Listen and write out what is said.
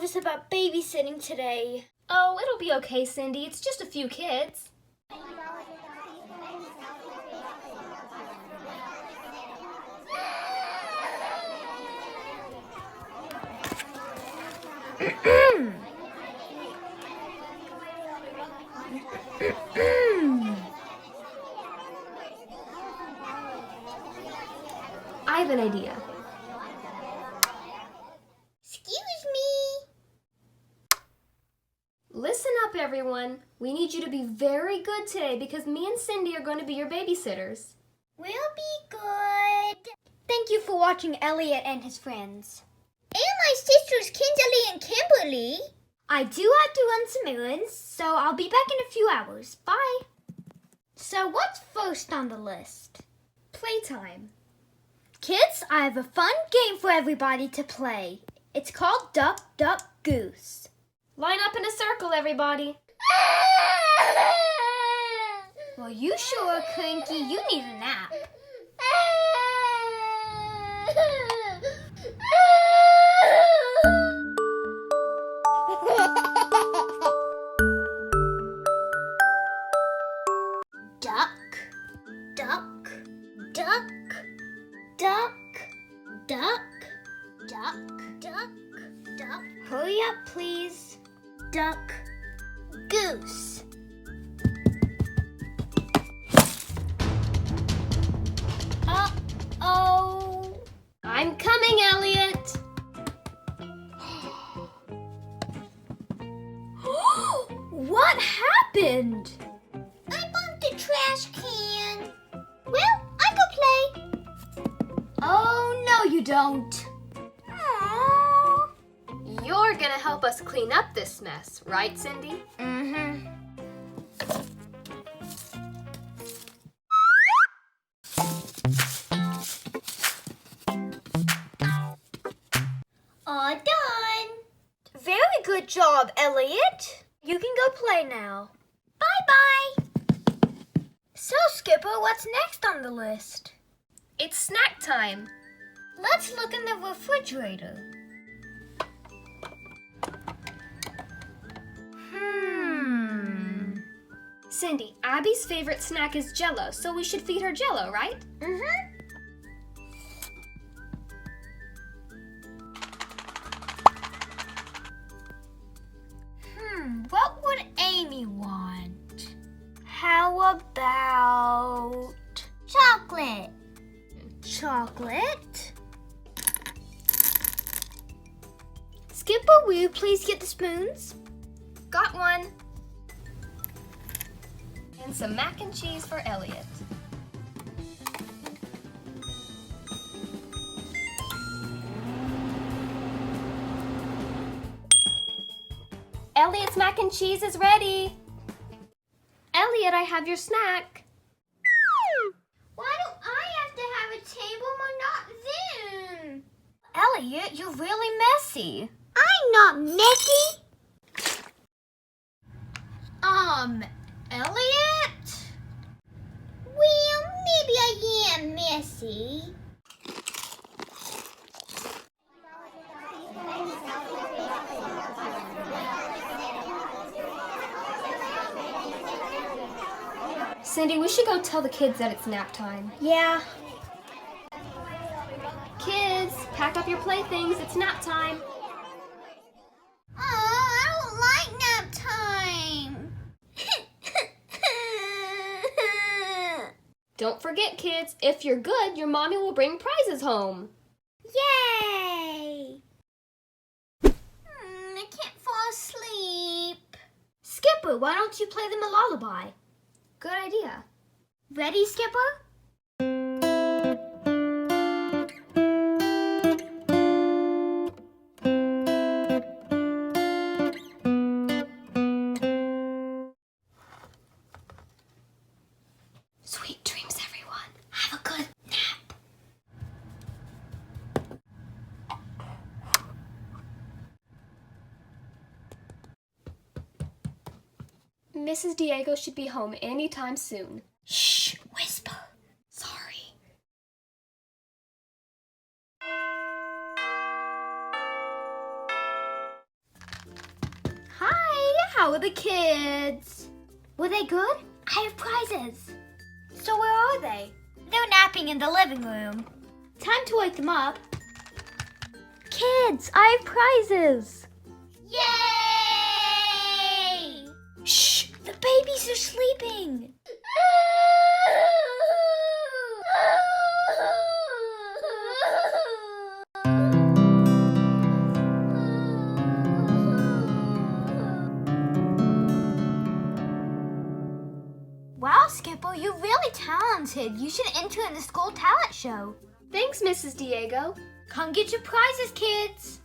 nervous about babysitting today. Oh, it'll be okay, Cindy. It's just a few kids. I have an idea. Excuse me. Listen up, everyone. We need you to be very good today because me and Cindy are going to be your babysitters. We'll be good. Thank you for watching Elliot and his friends. And my sisters Kinsley and Kimberly. I do have to run some errands, so I'll be back in a few hours. Bye. So what's first on the list? Playtime. Kids, I have a fun game for everybody to play. It's called Duck, Duck, Goose. Line up in a circle, everybody. Well, you sure are cranky. You need a nap. Duck, duck, duck, duck, duck, duck, duck, duck. Hurry up, please. Duck, goose. Uh-oh. I'm coming, Elliot. What happened? I bumped the trash can. Well, I go play. Oh, no you don't. Aww. You're gonna help us clean up this mess, right, Cindy? Mm-hmm. All done. Very good job, Elliot. You can go play now. Bye-bye. So, Skipper, what's next on the list? It's snack time. Let's look in the refrigerator. Cindy, Abby's favorite snack is Jell-O, so we should feed her Jell-O, right? Mm-hmm. What would Amy want? How about chocolate? Chocolate? Skipper, will you please get the spoons? Got one. And some mac and cheese for Elliot. Elliot's mac and cheese is ready. Elliot, I have your snack. Why do I have to have a table and not them? Elliot, you're really messy. I'm not messy. Elliot? Well, maybe I am messy. Cindy, we should go tell the kids that it's nap time. Yeah. Kids, pack up your playthings. It's nap time. I don't like nap time. Don't forget, kids, if you're good, your mommy will bring prizes home. Yay! I can't fall asleep. Skipper, why don't you play them a lullaby? Good idea. Ready, Skipper? Sweet dreams, everyone. Have a good nap. Mrs. Diego should be home anytime soon. Shh, whisper. Sorry. How are the kids? Were they good? I have prizes. So where are they? They're napping in the living room. Time to wake them up. Kids, I have prizes. Yay! Shh, the babies are sleeping. Wow, Skipper, you're really talented. You should enter in the school talent show. Thanks, Mrs. Diego. Come get your prizes, kids.